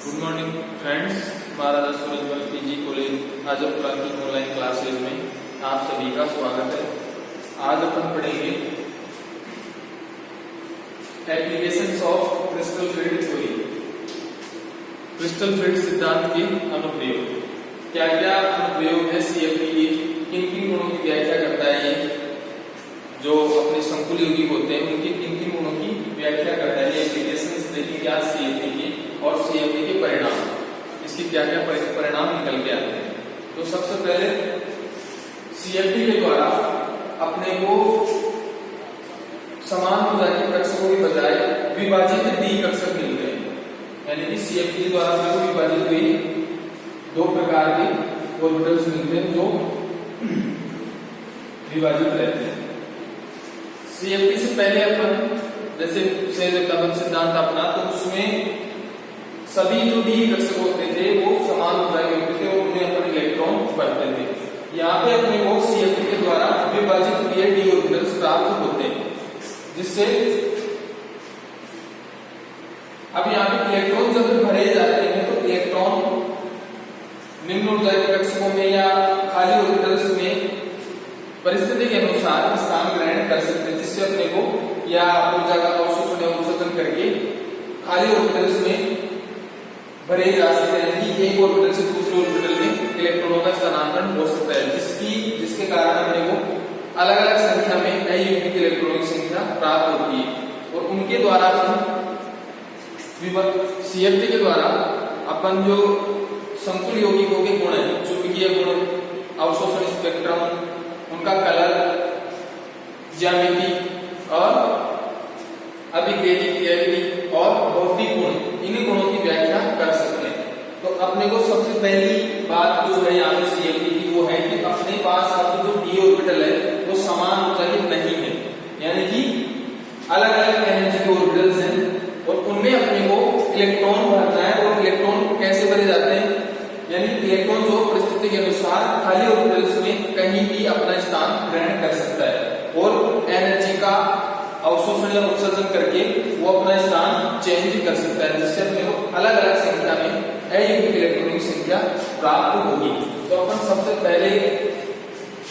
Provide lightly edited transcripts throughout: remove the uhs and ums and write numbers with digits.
Good morning friends, महाराजा Surajmal PG college Azampura की online classes में आप सभी का स्वागत है। आज अपन पढ़ेंगे applications of crystal field theory, crystal field सिद्धांत के अनुप्रयोग। क्या क्या अनुप्रयोग है सीएफटी के, किन किन गुणों की व्याख्या करता है ये जो अपने संकुल यौगिक होते हैं उनके किन किन गुणों की व्याख्या करता है। ये एप्लीकेशंस देखेंगे आज सीएफटी के और सीएफटी के परिणाम, इसकी क्या क्या परिणाम निकल के आते हैं। तो सबसे पहले सीएफटी के द्वारा अपने को समान ऊर्जा के कक्षकों के बजाय विभाजित डी कक्षक मिल गए, यानी कि सीएफटी द्वारा अपने को विभाजित हुई दो प्रकार के ऑर्बिटल्स मिलते हैं जो विभाजित रहते हैं। सीएफटी से पहले अपन जैसे कबन सिद्धांत अपना, तो उसमें सभी जो डी कक्षक होते थे वो समान ऊर्जा के होते थे और उन्हें अपन इलेक्ट्रॉन भरते थे। यहाँ पे अपने को सीएफटी के द्वारा विभाजित किए डी ऑर्बिटल्स प्राप्त होते हैं, जिससे अब यहाँ पे इलेक्ट्रॉन जब भरे जाते हैं तो इलेक्ट्रॉन निम्न ऊर्जा के कक्षकों में या खाली ऑर्बिटल्स में परिस्थिति के अनुसार स्थान ग्रहण कर सकते हैं, जिससे अपने को या ऊर्जा का अवशोषण या उत्सर्जन करके खाली ऑर्बिटल्स में भरे जा सकते हैं कि एक ऑर्बिटल से दूसरे ऑर्बिटल में इलेक्ट्रॉनों का स्थानांतरण हो सकता है, जिसके कारण अपने को अलग अलग संख्या में अयुग्मित इलेक्ट्रॉनों की संख्या प्राप्त होती है। और उनके द्वारा सीएफटी के द्वारा अपन जो संकुल यौगिकों के गुण है, चुंबकीय गुण, अवशोषण स्पेक्ट्रम, उनका कलर, ज्यामिति और अभिक्रियाविधि और भौतिक गुण, इन गुणों की व्याख्या कर सकते हैं। तो अपने को सबसे पहली बात जो है यहाँ पे सीएफटी की वो है कि अपने पास अब जो डी ऑर्बिटल है वो समान ऊर्जा के नहीं है, यानी कि अलग अलग एनर्जी के ऑर्बिटल्स हैं और उनमें अपने को इलेक्ट्रॉन भरना है। और इलेक्ट्रॉन कैसे भरे जाते हैं, यानी इलेक्ट्रॉन जो परिस्थिति के अनुसार खाली ऑर्बिटल्स में कहीं भी अपना स्थान ग्रहण कर सकता है और एनर्जी का अवशोषण या उत्सर्जन करके वो अपना स्थान चेंज कर सकता है, जिससे अपने को अलग अलग संख्या में अयुग्मित इलेक्ट्रॉनों की संख्या प्राप्त होगी। तो अपन सबसे पहले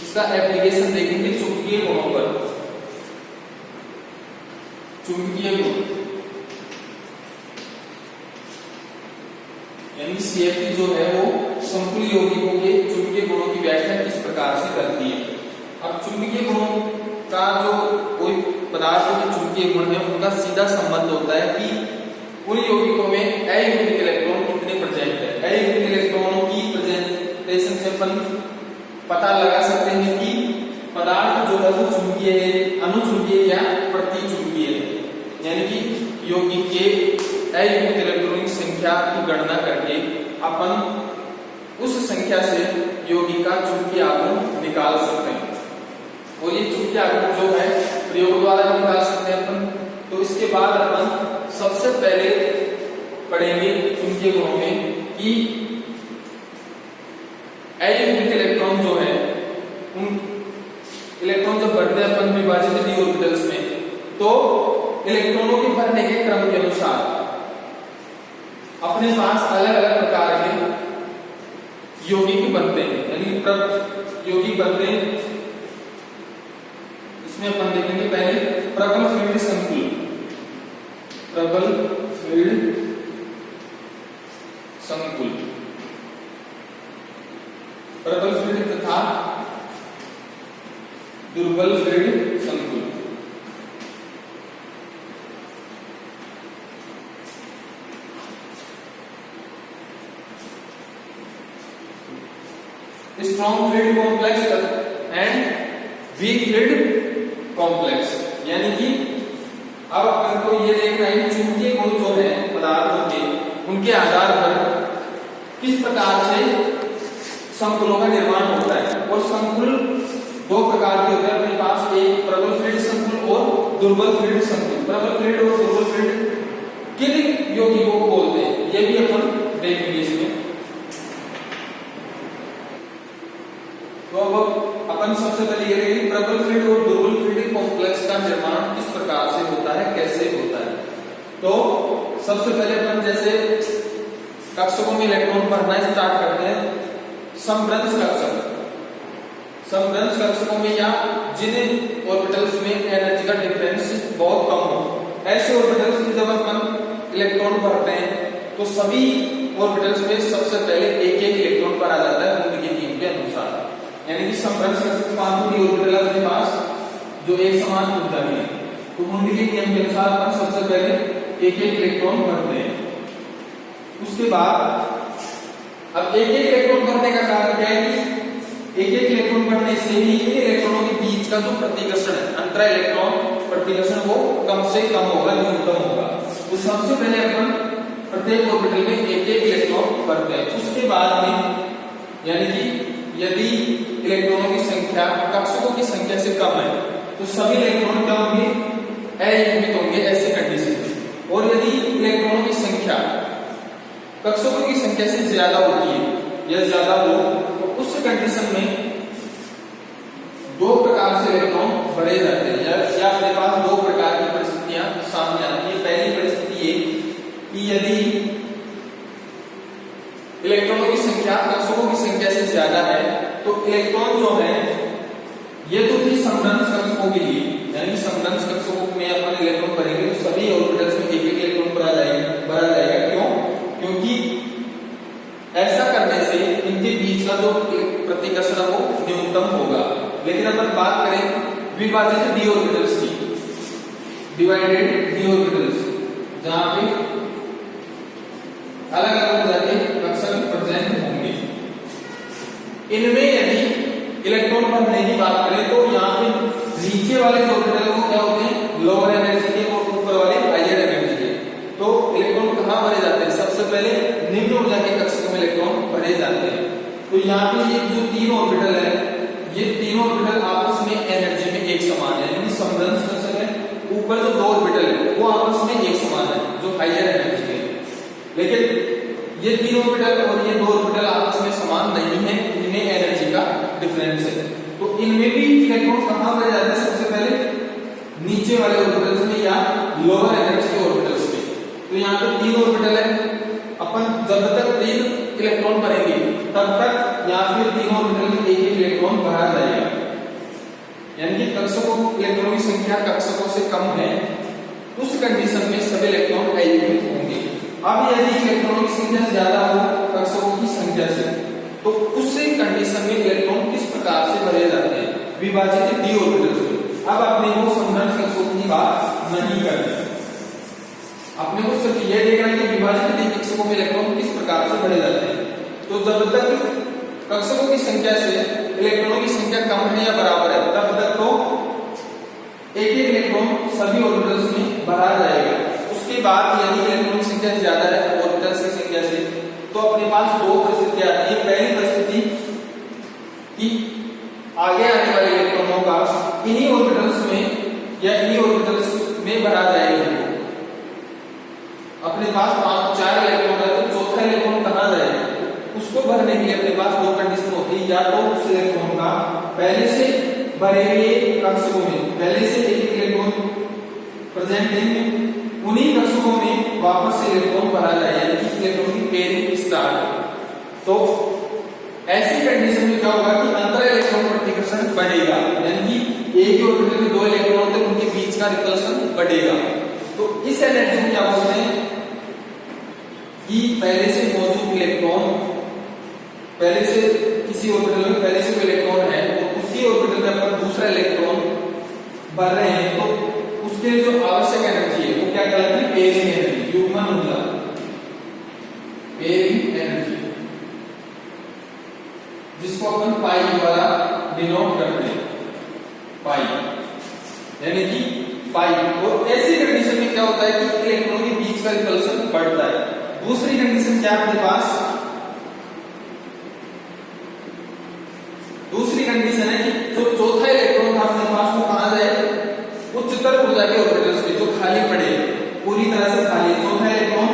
इसका एप्लीकेशन देखेंगे चुंबकीय गुणों पर। चुंबकीय गुण यानी सीएफटी जो है वो संकुल यौगिकों के चुंबकीय गुणों की व्याख्या किस प्रकार से करती है। अब चुंबकीय गुणों का जो कोई पदार्थों के चुंबकीय गुण है उनका सीधा संबंध होता है कि उन यौगिकों में अयुग्मित इलेक्ट्रॉन कितने प्रेजेंट है। अयुग्मित इलेक्ट्रॉनों की प्रेजेंटेशन से अपन पता लगा सकते हैं कि पदार्थ जो है वो चुंबकीय है, अनुचुंबकीय या प्रतिचुंबकीय है, यानी कि यौगिक के अयुग्मित इलेक्ट्रॉनों की संख्या की गणना करके अपन उस संख्या से यौगिक का चुंबकीय आघूर्ण निकाल सकते हैं। और ये चुंबकीय आघूर्ण जो है प्रयोग द्वारा निकाल सकते हैं अपन। तो इसके बाद अपन सबसे पहले पढ़ेंगे चुंबकीय गुणों में कि अयुग्मित इलेक्ट्रॉन जो है उन इलेक्ट्रॉन जब बढ़ते हैं अपन विभाजित डी ऑर्बिटल्स में, तो इलेक्ट्रॉनों के भरने के क्रम के अनुसार अपने पास अलग अलग प्रकार के यौगिक बनते हैं, यानी यौगिक बनते हैं। इसमें अपन देखेंगे पहले प्रबल फील्ड संकुल, प्रबल फील्ड संकुल, प्रबल फील्ड तथा दुर्बल फील्ड संकुल। Strong field complex and weak field complex, यानी कि अब अपन को ये देखना है चुंबकीय गुण जो है पदार्थों के, उनके आधार पर किस प्रकार से संकुलों का निर्माण होता है। और संकुल दो प्रकार के होते हैं अपने पास, एक प्रबल फील्ड संकुल और दुर्बल फील्ड संकुल। प्रबल फील्ड और दुर्बल फील्ड किन यौगिकों को बोलते हैं ये भी अपन देखेंगे इसमें। तो अब अपन सबसे पहले ये देखेंगे प्रबल फील्ड और दुर्बल फील्ड कॉम्प्लेक्स का निर्माण किस प्रकार से होता है, कैसे होता है। तो सबसे पहले अपन जैसे कक्षकों में इलेक्ट्रॉन भरना स्टार्ट करते हैं समभ्रंश कक्षक। समभ्रंश कक्षकों में या जिन ऑर्बिटल्स में एनर्जी का डिफरेंस बहुत कम हो, ऐसे ऑर्बिटल्स में जब अपन इलेक्ट्रॉन भरते हैं तो सभी ऑर्बिटल्स में सबसे पहले एक एक इलेक्ट्रॉन भरा जाता है वुंड के नियम के अनुसार। यानी कि समभ्रंश कक्षक पांचों की ऑर्बिटल अपने पास जो एक समान ऊर्जा में है, तो वुंड के नियम के अनुसार अपन सबसे पहले एक एक इलेक्ट्रॉन भरते हैं। उसके बाद अब एक एक इलेक्ट्रॉन भरने का कारण क्या है कि एक एक इलेक्ट्रॉन भरने से ही इलेक्ट्रॉनों के बीच का जो प्रतिकर्षण है, अंतरा इलेक्ट्रॉन प्रतिकर्षण वो कम से कम होगा, न्यूनतम होगा। तो सबसे पहले अपन प्रत्येक ऑर्बिटल में एक एक इलेक्ट्रॉन भरते हैं। उसके बाद में यानी कि यदि इलेक्ट्रॉनों की संख्या कक्षकों की संख्या से कम है तो सभी इलेक्ट्रॉन क्या होंगे, अयुग्मित होंगे ऐसे कंडीशन में। और यदि इलेक्ट्रॉनों की संख्या कक्षकों की संख्या से ज्यादा होती है या ज्यादा हो तो उस कंडीशन में दो प्रकार से इलेक्ट्रॉन भरे जाते हैं या अपने पास दो प्रकार की परिस्थितियां सामने आती है। पहली परिस्थिति ये कि यदि इलेक्ट्रॉनों की संख्या कक्षकों की संख्या से ज्यादा है तो इलेक्ट्रॉन जो है ये तो थी समभ्रंश कक्षकों के लिए, यानी समभ्रंश कक्षकों में अपन इलेक्ट्रॉन भरेंगे तो सभी ऑर्बिटल्स में एक एक इलेक्ट्रॉन भरा जाएगा। क्यों? क्योंकि ऐसा करने से इनके बीच का जो प्रतिकर्षण वो न्यूनतम होगा। लेकिन अपन बात करें विभाजित डी ऑर्बिटल्स की, डिवाइडेड डी ऑर्बिटल्स, जहां पे अलग अलग जाके कक्षक प्रेजेंट होंगे, इनमें यदि इलेक्ट्रॉन भरने की बात करें तो यहाँ पे नीचे वाले जो ऑर्बिटल वो क्या होते हैं, लोअर एनर्जी के, और ऊपर वाले हायर एनर्जी के। तो इलेक्ट्रॉन कहाँ भरे जाते हैं, सबसे पहले निम्न ऊर्जा के कक्षकों में इलेक्ट्रॉन भरे जाते हैं। तो यहाँ पे ये जो तीन ऑर्बिटल है, ये तीनों ऑर्बिटल आपस में एनर्जी में एक समान है, यानी समभ्रंश कक्षक है। ऊपर जो दो ऑर्बिटल है वो आपस में एक समान है जो हायर एनर्जी के। लेकिन ये तीन ऑर्बिटल और ये दो ऑर्बिटल आपस में समान नहीं है, इनमें एनर्जी का डिफरेंस है। तो इनमें भी इलेक्ट्रॉन कहाँ भरे जाते हैं, सबसे पहले नीचे वाले ऑर्बिटल्स में या लोअर एनर्जी के ऑर्बिटल्स में। तो यहाँ पे तीन ऑर्बिटल है, अपन जब तक तीन इलेक्ट्रॉन भरेंगे तब तक यहाँ पे तीनों ऑर्बिटल में एक एक इलेक्ट्रॉन भरा जाएगा। यानी कि कक्षकों इलेक्ट्रॉनों की संख्या कक्षकों से कम है, उस कंडीशन में सभी इलेक्ट्रॉन अयुग्मित होंगे। अब यदि इलेक्ट्रॉनों की संख्या ज्यादा हो कक्षकों की संख्या से तो उस कंडीशन में इलेक्ट्रॉन किस प्रकार से भरे जाते हैं, विभाजित डी ऑर्बिटल्स में। अब अपने को समभ्रंश कक्षकों की बात नहीं करनी, अपने को सिर्फ यह देखना है कि विभाजित डी कक्षकों में इलेक्ट्रॉन किस प्रकार से भरे जाते हैं। तो जब तक कक्षकों की संख्या से इलेक्ट्रॉनों की संख्या कम है या बराबर है तब तक तो एक एक इलेक्ट्रॉन सभी ऑर्बिटल्स में भरा जाएगा। उसके बाद यदि इलेक्ट्रॉन की संख्या ज्यादा है ऑर्बिटल्स की संख्या से तो अपने पास दो परिस्थितियां आती है। पहली परिस्थिति कि आगे आने वाले इलेक्ट्रॉनों का इन्हीं ऑर्बिटल्स में या इन्हीं ऑर्बिटल्स में भरा जाएगा। अपने पास 4 इलेक्ट्रॉन है तो चौथा इलेक्ट्रॉन कहाँ जाएगा, उसको भरने के लिए अपने पास दो कंडीशन होती है। या तो उस इलेक्ट्रॉन का पहले से भरे हुए कक्षकों में पहले से एक इलेक्ट्रॉन प्रेजेंट है, उन्हीं कक्षकों में वापस से इलेक्ट्रॉन भरा जाए, यानी कि इलेक्ट्रॉन की पेयरिंग स्टार्ट हो। तो ऐसी कंडीशन में क्या होगा कि अंतर इलेक्ट्रॉन प्रतिकर्षण बढ़ेगा, यानी कि एक ही ऑर्बिटल में दो इलेक्ट्रॉन होते हैं उनके बीच का रिपल्सन बढ़ेगा। तो इस एनर्जी में क्या बोलते हैं कि पहले से मौजूद इलेक्ट्रॉन, पहले से किसी ऑर्बिटल में पहले से कोई इलेक्ट्रॉन है तो उसी ऑर्बिटल में अपन दूसरा इलेक्ट्रॉन भर रहे हैं तो उसके जो आवश्यक एनर्जी है वो क्या कहलाती है, पेयरिंग एनर्जी, युग्मन ऊर्जा, पेयरिंग एनर्जी, जिसको अपन पाई द्वारा डिनोट करते हैं, पाई यानी कि पाई। और ऐसी कंडीशन में क्या होता है कि इलेक्ट्रॉनों के बीच का रिपल्सन बढ़ता है। दूसरी कंडीशन क्या है अपने पास, दूसरी कंडीशन है कि जो चौथा इलेक्ट्रॉन था अपने पास वो कहां जाए, उच्चतर ऊर्जा के ऑर्बिटल्स में जो खाली पड़े, पूरी तरह से खाली। चौथा इलेक्ट्रॉन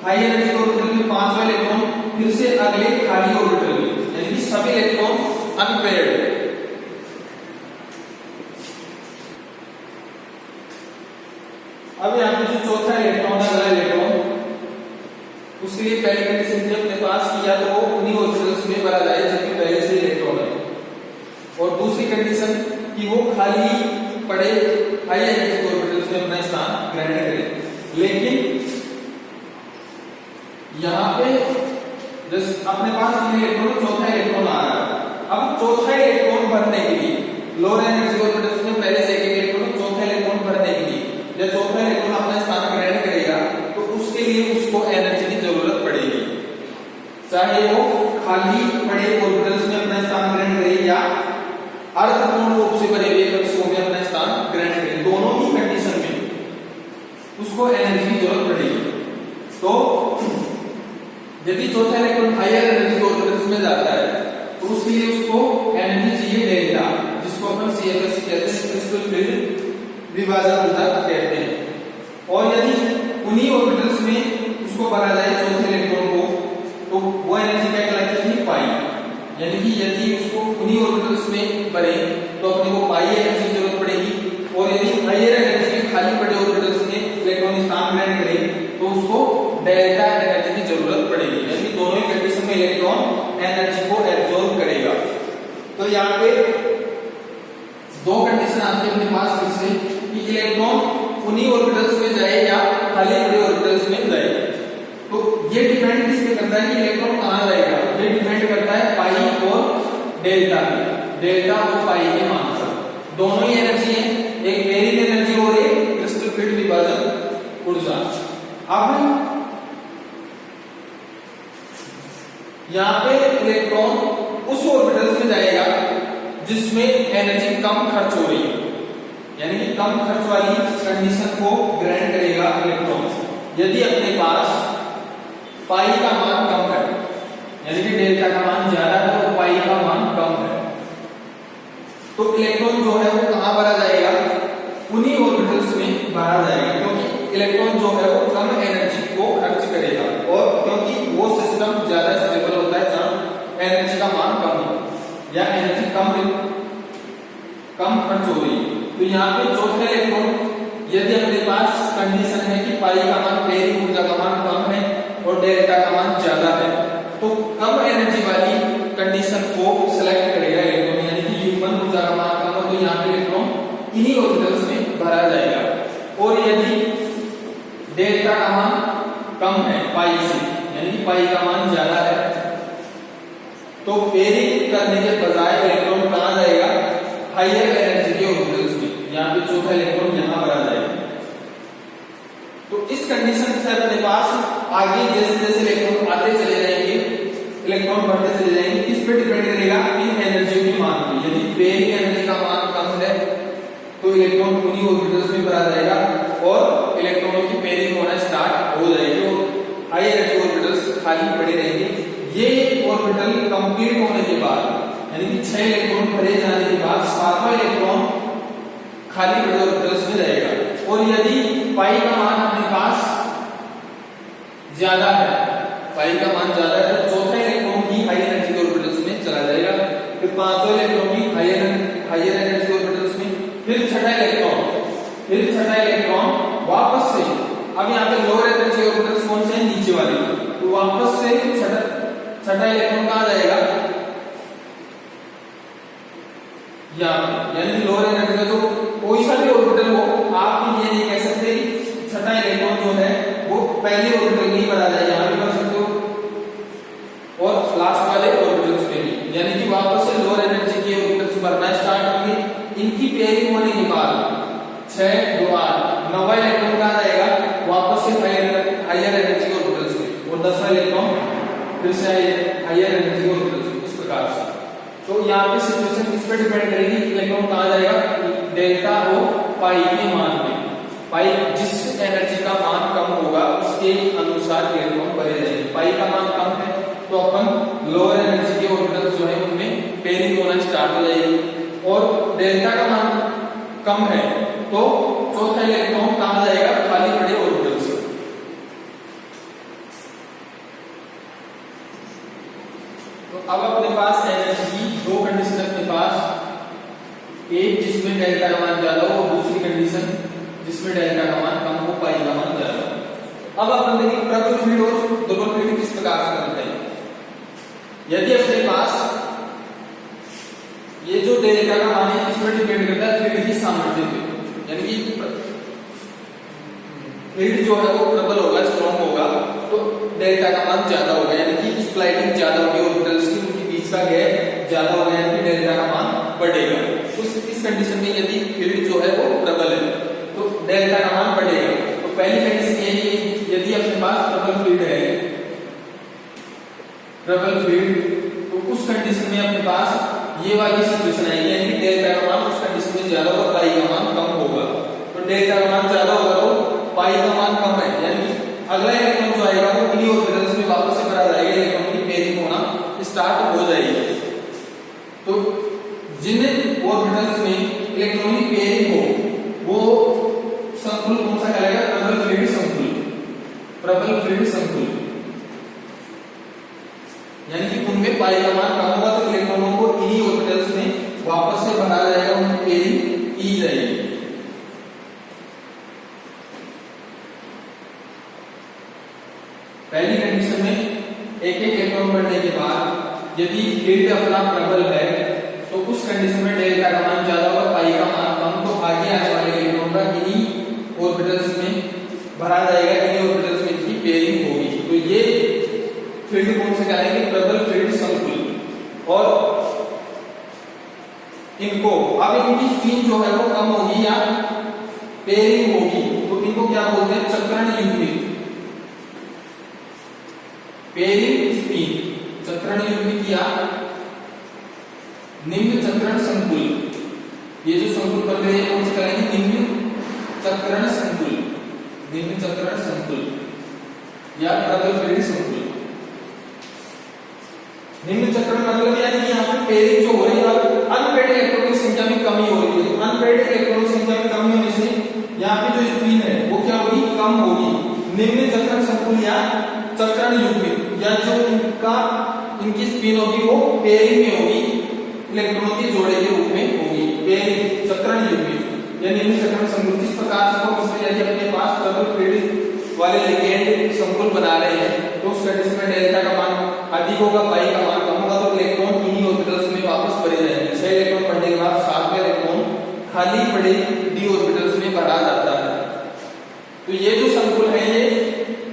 हाई एनर्जी ऑर्बिटल में, पांचवा इलेक्ट्रॉन फिर से अगले खाली ऑर्बिटल में, यानी कि सभी इलेक्ट्रॉन अनपेयर्ड। अब यहाँ पे जो चौथा इलेक्ट्रॉन है, अगला इलेक्ट्रॉन, उसके लिए पहली कंडीशन थी अपने पास कि या तो वो उन्हीं ऑर्बिटल्स में भरा जाए जिनमें पहले से इलेक्ट्रॉन है, और दूसरी कंडीशन कि वो खाली पड़े हाई एनर्जी ऑर्बिटल्स में अपना स्थान ग्रहण करे। लेकिन यहाँ पे जैसे अपने पास इलेक्ट्रॉन चौथा इलेक्ट्रॉन आ रहा है, अब चौथा इलेक्ट्रॉन भरने के लिए लोअर एनर्जी ऑर्बिटल्स में पहले से एक इलेक्ट्रॉन, चौथा इलेक्ट्रॉन भरने के लिए जब चौथा इलेक्ट्रॉन अपना स्थान ग्रहण करेगा तो उसके लिए उसको एनर्जी की जरूरत पड़ेगी, चाहे वो खाली पड़े ऑर्बिटल्स में अपना स्थान ग्रहण करे या अर्थपूर्ण रूप से भरे हुए कक्षों में अपना स्थान ग्रहण करे, दोनों ही कंडीशन में उसको एनर्जी की जरूरत पड़ेगी। तो यदि चौथा इलेक्ट्रॉन हायर एनर्जी ऑर्बिटल्स में जाता है तो उसके लिए उसको एनर्जी चाहिए डेल्टा, जिसको अपन CFS कहते हैं, क्रिस्टल फील्ड विभाजन ऊर्जा कहते हैं। और यदि उन्हीं ऑर्बिटल्स में उसको भरा जाए चौथे इलेक्ट्रॉन को तो वो एनर्जी क्या कहलाती है, पाई। यानी कि यदि उसको उन्हीं ऑर्बिटल्स में भरे तो अपने को पाई एनर्जी की जरूरत पड़ेगी, और यदि हायर एनर्जी के खाली पड़े ऑर्बिटल्स में इलेक्ट्रॉन स्थान ग्रहण करे तो उसको डेल्टा एनर्जी की जरूरत पड़ेगी। यानी दोनों ही कंडीशन में इलेक्ट्रॉन एनर्जी को एब्जॉर्ब करेगा। तो यहाँ पे दो कंडीशन आती है अपने पास फिर से कि इलेक्ट्रॉन उन्हीं ऑर्बिटल्स में जाए या खाली पड़े ऑर्बिटल्स में जाए। तो ये डिपेंड किस पे करता है कि इलेक्ट्रॉन कहां जाएगा, ये डिपेंड करता है पाई और डेल्टा पे, डेल्टा और पाई के मान पर। दोनों ही एनर्जी है, एक पेरिंग एनर्जी और एक क्रिस्टल फील्ड विभाजन ऊर्जा। अब यहाँ पे इलेक्ट्रॉन उस ऑर्बिटल्स में जाएगा जिसमें एनर्जी कम खर्च हो रही है, यानी कि कम खर्च वाली कंडीशन को ग्रहण करेगा इलेक्ट्रॉन। यदि अपने पास पाई का मान कम है, यानी कि डेल्टा का मान ज्यादा है और पाई का मान कम है, तो इलेक्ट्रॉन जो है वो कहां भरा जाएगा, उन्हीं ऑर्बिटल्स में भरा जाएगा, क्योंकि इलेक्ट्रॉन जो है वो कम एनर्जी को खर्च करेगा, और क्योंकि वो सिस्टम ज्यादा स्टेबल होता है जहां एनर्जी का मान कम हो या एनर्जी कम खर्च हो रही है। तो यहाँ पे चौथे इलेक्ट्रॉन यदि अपने पास कंडीशन है कि पाई का मान पेरिंग ऊर्जा का मान कम है और डेल्टा का मान ज्यादा है, तो कम एनर्जी वाली कंडीशन को सिलेक्ट करेगा इलेक्ट्रॉन, यानी कि युग्मन ऊर्जा का मान कम हो तो यहाँ पे इलेक्ट्रॉन इन्हीं ऑर्बिटल्स में भरा जाएगा। और यदि डेल्टा का मान कम है पाई से, यानी कि पाई का मान ज्यादा है, तो पेरिंग करने के बजाय इलेक्ट्रॉन कहां जाएगा, हायर एनर्जी के ऑर्बिटल्स में। यहाँ पे चौथा इलेक्ट्रॉन यहाँ भरा जाएगा। तो इस कंडीशन से अपने पास आगे जैसे जैसे इलेक्ट्रॉन आते चले जाएंगे, इलेक्ट्रॉन बढ़ते चले जाएंगे, किस पे डिपेंड करेगा, इन एनर्जी के मान पे। यदि पेरिंग एनर्जी का मान कम है तो इलेक्ट्रॉन उन्हीं ऑर्बिटल्स में भरा जाएगा और इलेक्ट्रॉनों की पेरिंग होना स्टार्ट हो जाएगी और हाई एनर्जी ऑर्बिटल्स खाली पड़े रहेंगे। ये ऑर्बिटल कंप्लीट होने के बाद, यानी कि 6 इलेक्ट्रॉन भरे जाने के बाद 7वां इलेक्ट्रॉन खाली पड़े ऑर्बिटल्स में जाएगा। और यदि पाई का मान अपने पास ज्यादा है, पाई का मान ज्यादा है, तो चौथा इलेक्ट्रॉन भी हाई एनर्जी के ऑर्बिटल्स में चला जाएगा, फिर 5वां इलेक्ट्रॉन भी हायर एनर्जी के ऑर्बिटल्स में, फिर छठा इलेक्ट्रॉन वापस से, अब यहाँ पे लोअर एनर्जी ऑर्बिटल्स कौन से हैं, नीचे वाले, तो वापस से छठा इलेक्ट्रॉन कहां जाएगा, यानी लोअर एनर्जी का जो कोई सा भी ऑर्बिटल हो, आप ये नहीं कह सकते कि छठा इलेक्ट्रॉन जो है वो पहले ऑर्बिटल में ही भरा जाए, यहां भी कर सकते हो और लास्ट वाले ऑर्बिटल्स में भी, यानी कि वापस से लोअर एनर्जी के ऑर्बिटल्स भरना स्टार्ट होंगे। इनकी पेयरिंग होने के बाद 6, 2, 8 9वां इलेक्ट्रॉन कहां जाएगा, वापस से हायर एनर्जी के ऑर्बिटल्स में, और 10वां इलेक्ट्रॉन फिर से हायर एनर्जी के ऑर्बिटल्स में, इस प्रकार से। तो यहाँ पे सिचुएशन किस पे डिपेंड करेगी, इलेक्ट्रॉन कहां जाएगा, डेल्टा और पाई के मान पे। पाई जिस एनर्जी का मान कम होगा उसके अनुसार इलेक्ट्रॉन भरे जाएंगे। पाई का मान कम है तो अपन लोअर एनर्जी के ऑर्बिटल्स जो है उनमें पेयरिंग होना स्टार्ट हो जाएगी, और डेल्टा का मान कम है तो चौथा इलेक्ट्रॉन कहां जाएगा, खाली पड़े ऑर्बिटल्स। तो अब अपने पास एनर्जी की दो कंडीशन अपने पास, एक जिसमें डेल्टा का मान ज्यादा हो और दूसरी कंडीशन जिसमें डेल्टा का मान कम हो, पाई का मान ज्यादा हो। अब अपन देखिए प्रबल फील्ड और दुर्बल फील्ड फील्ड जो है वो प्रबल होगा, स्ट्रॉन्ग होगा, तो डेल्टा का मान ज्यादा होगा, यानी कि स्प्लाइटिंग ज्यादा होगी, ऑर्बिटल्स की उनके बीच का गैप ज्यादा होगा, यानी कि डेल्टा का मान बढ़ेगा। इस कंडीशन में यदि फील्ड जो है वो प्रबल है तो डेल्टा का मान बढ़ेगा। तो पहली कंडीशन ये है कि यदि अपने पास प्रबल फील्ड है, प्रबल फील्ड, तो उस कंडीशन में अपने पास ये वाली सिचुएशन आएगी, यानी कि डेल्टा का मान उस कंडीशन में ज्यादा होगा, पाई का मान कम होगा। तो डेल्टा का मान ज्यादा होगा तो पाई का मान कम है, यानी कि अगला इलेक्ट्रॉन जो आएगा वो इन्हीं ऑर्बिटल्स में वापस से भरा जाएगा, इलेक्ट्रॉन की पेयरिंग होना स्टार्ट हो जाएगी। तो जिन ऑर्बिटल्स में इलेक्ट्रॉन की पेयरिंग हो वो संकुल कौन सा कहलाएगा? प्रबल फील्ड संकुल, प्रबल फील्ड संकुल, यानी कि उनमें पाई का मान कम होगा तो इलेक्ट्रॉनों को इन्हीं ऑर्बिटल्स में वापस से भरा जाएगा, उनकी पेयरिंग की जाएगी। पहली कंडीशन में एक एक इलेक्ट्रॉन बढ़ने के बाद यदि फील्ड अपना प्रबल है तो उस कंडीशन में डेल्टा का मान ज्यादा होगा, पाई का मान कम, तो आगे आने वाले इलेक्ट्रॉन का इन्हीं ऑर्बिटल्स में भरा जाएगा, इन्हीं ऑर्बिटल्स में इनकी पेयरिंग होगी। तो ये फील्ड कौन से कहेंगे? प्रबल फील्ड संकुल। और इनको अब इनकी स्पिन जो है वो कम होगी या पेयरिंग होगी, तो इनको क्या बोलते हैं? चक्रण युग्मित, पेयरिंग स्पिन, चक्रण युग्मित या निम्न चक्रण संकुल। ये जो संकुल बन रहे हैं उसे कहेंगे निम्न चक्रण संकुल, निम्न चक्रण संकुल या प्रबल फील्ड संकुल। निम्न चक्रण मतलब यानी कि यहाँ पे पेयरिंग जो हो रही है, अनपेयर्ड इलेक्ट्रॉन की संख्या में कमी हो रही है। अनपेयर्ड इलेक्ट्रॉन की संख्या में कमी होने से यहाँ पे जो स्पिन है वो क्या होगी? कम होगी। निम्न चक्रण संकुल या चक्रण युग्मित, या जो इनकी स्पिन होगी वो पेयरिंग में होगी, इलेक्ट्रॉनों के जोड़े के रूप में होगी, पेयरिंग, चक्रण युग्मित या निम्न चक्रण संकुल। जिस प्रकार से हम इसमें यदि अपने पास प्रबल फील्ड वाले लिगेंड संकुल बना रहे हैं तो उस कंडीशन में डेल्टा का मान अधिक होगा, पाई का मान कम होगा, तो इलेक्ट्रॉन इन्हीं ऑर्बिटल्स में वापस भरे जाएंगे। 6 इलेक्ट्रॉन बढ़ने के बाद 7वां इलेक्ट्रॉन खाली पड़े डी ऑर्बिटल्स में भरा जाता है। तो ये जो संकुल है, ये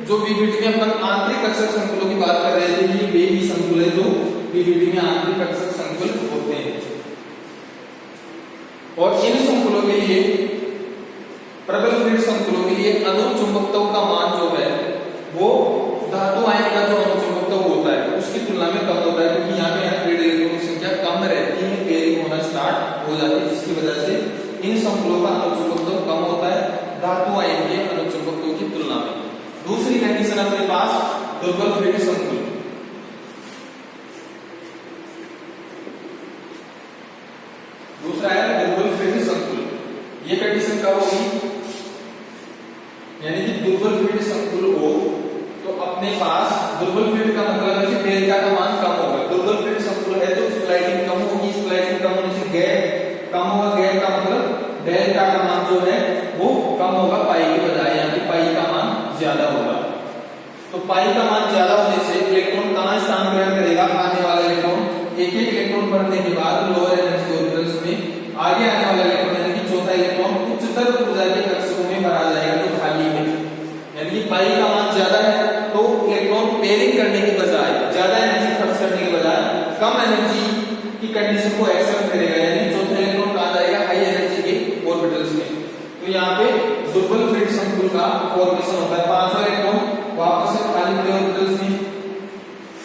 जो बीबीटी में अपन आंतरिक कक्षक संकुलों की बात कर रहे थे, ये वे भी संकुल है जो बीबीटी में आंतरिक कक्षक संकुल होते हैं। और इन संकुलों के लिए, प्रबल फील्ड संकुलों के लिए अनुचुंबकत्व का मान जो है वो धातु आयन का जो अनुचुंबकत्व होता है उसकी तुलना में कम होता है, क्योंकि यहाँ पे अनपेयर्ड इलेक्ट्रॉनों की संख्या कम रहती है, पेयरिंग होना स्टार्ट हो जाती है, जिसकी वजह से इन संकुलों का अनुचुंबकत्व कम होता है धातु आयन के अनुचुंबकत्व की तुलना में। दूसरी कंडीशन अपने पास दुर्बल फील्ड संकुल। दूसरा है दुर्बल फील्ड संकुल। ये कंडीशन कब होगी? यानी कि दुर्बल फील्ड संकुल हो तो अपने पास दुर्बल फील्ड का मतलब है कि डेल्टा का मान कम होगा। दुर्बल फील्ड संकुल है तो स्प्लाइटिंग कम होगी, स्प्लाइटिंग कम होने से गैप कम होगा, गैप का मतलब डेल्टा का मान जो है वो कम होगा पाई के बजाय, यानी पाई का मान ज्यादा होगा। तो पाई का मान ज्यादा होने से इलेक्ट्रॉन कहां स्थान ग्रहण करेगा? आने वाला इलेक्ट्रॉन एक एक इलेक्ट्रॉन बढ़ने के बाद लोअर एनर्जी ऑर्बिटल्स में आगे आने वाला इलेक्ट्रॉन यानी कि चौथा इलेक्ट्रॉन उच्चतर ऊर्जा के कक्षकों में भरा जाएगा जो खाली है। यानी कि पाई का मान ज्यादा है तो इलेक्ट्रॉन पेयरिंग करने के बजाय, ज्यादा एनर्जी खर्च करने के बजाय कम एनर्जी की कंडीशन को एक्सेप्ट करेगा, यानी चौथा इलेक्ट्रॉन कहां जाएगा? हाई एनर्जी के ऑर्बिटल्स में। तो यहाँ पे दुर्बल फील्ड संकुल का फॉर्मेशन होता है, 5वां इलेक्ट्रॉन वापस से खाली पड़े ऑर्बिटल्स में।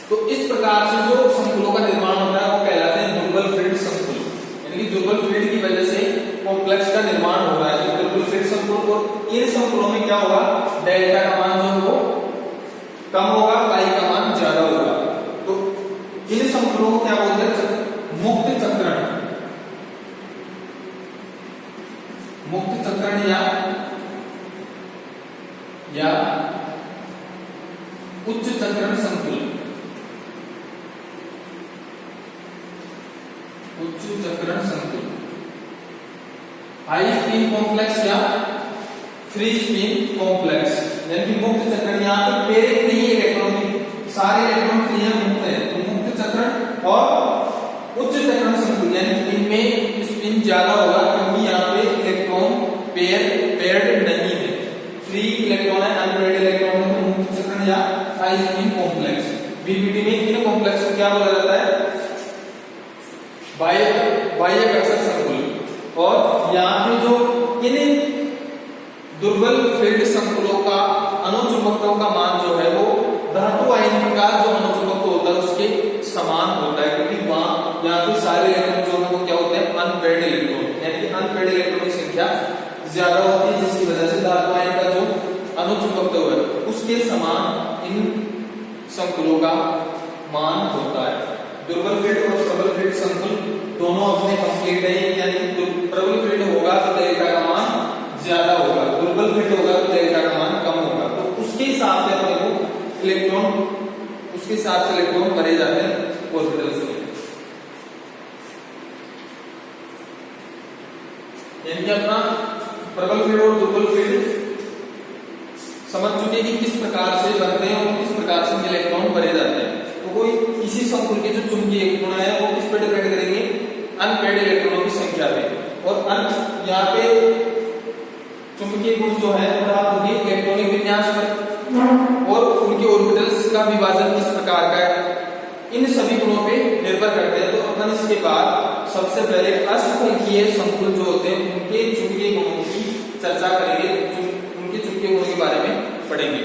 तो इस प्रकार से जो संकुलों का निर्माण होता है वो कहलाते हैं दुर्बल फील्ड संकुल, यानी कि दुर्बल फील्ड की वजह से कॉम्प्लेक्स का निर्माण हो रहा है। दुर्बल फील्ड संकुल, और इन संकुलों में क्या होगा? डेल्टा का मान जो वो कम होगा, पाई का मान ज्यादा होगा। तो इन संकुलों को क्या बोलते हैं? मुक्त चक्रण, मुक्त चक्रण या उच्च चक्रण संकुल, उच्च चक्रण संकुल, हाई स्पिन कॉम्प्लेक्स या फ्री स्पिन कॉम्प्लेक्स। यानी कि मुक्त चक्रण, यहाँ पे पेयरिंग नहीं है इलेक्ट्रॉन की, सारे इलेक्ट्रॉन फ्री है, मुक्त है। तो मुक्त चक्रण और उच्च चक्रण संकुल, यानी कि इनमें स्पिन ज्यादा होगा क्योंकि यहाँ पे इलेक्ट्रॉन पेयर्ड नहीं है, फ्री इलेक्ट्रॉन या आइसोनिन कॉम्प्लेक्स। बीपीटी में इन कॉम्प्लेक्स को क्या बोला जाता है? बाह्य कर्षक संकुल। और यहाँ पे जो इन दुर्बल फील्ड संकुलों का अनुचुंबकत्व का मान जो है वो धातु आयन का जो अनुचुंबकत्व होता है उसके समान होता है, क्योंकि वहां यहाँ पे सारे इलेक्ट्रॉन जो है वो क्या होते हैं? अनपेयर्ड इलेक्ट्रॉन, यानी कि अनपेयर्ड इलेक्ट्रॉन की संख्या ज्यादा होती है, जिसकी वजह से धातु आयन का जो अनुचुंबकत्व है उसके समान इन संकुलों का मान होता है। दुर्बल फील्ड और प्रबल फील्ड संकुल दोनों अपने कंप्लीट है, यानी कि प्रबल फील्ड होगा तो डेल्टा का मान ज्यादा होगा, दुर्बल फील्ड होगा तो डेल्टा का मान कम होगा। तो उसके हिसाब से अपने को इलेक्ट्रॉन, उसके हिसाब से इलेक्ट्रॉन भरे जाते हैं ऑर्बिटल्स में। यानी कि अपना प्रबल फील्ड और दुर्बल फील्ड समझ चुके कि किस प्रकार से बनते हैं और किस प्रकार से इलेक्ट्रॉन भरे जाते हैं। तो कोई किसी संकुल के जो चुंबकीय गुण है वो किस पर डिपेंड करेंगे? अनपेयर्ड इलेक्ट्रॉनों की संख्या पे। और यहाँ पे चुंबकीय गुण जो है होगी इलेक्ट्रॉनिक विन्यास पर और उनके ऑर्बिटल्स का विभाजन किस प्रकार का है, इन सभी गुणों पे निर्भर करते हैं। तो अपन इसके बाद सबसे पहले अष्टफलकीय संकुल जो होते हैं उनके चुंबकीय गुणों की चर्चा करेंगे, उनके चुंबकीय गुणों के बारे में पढ़ेंगे।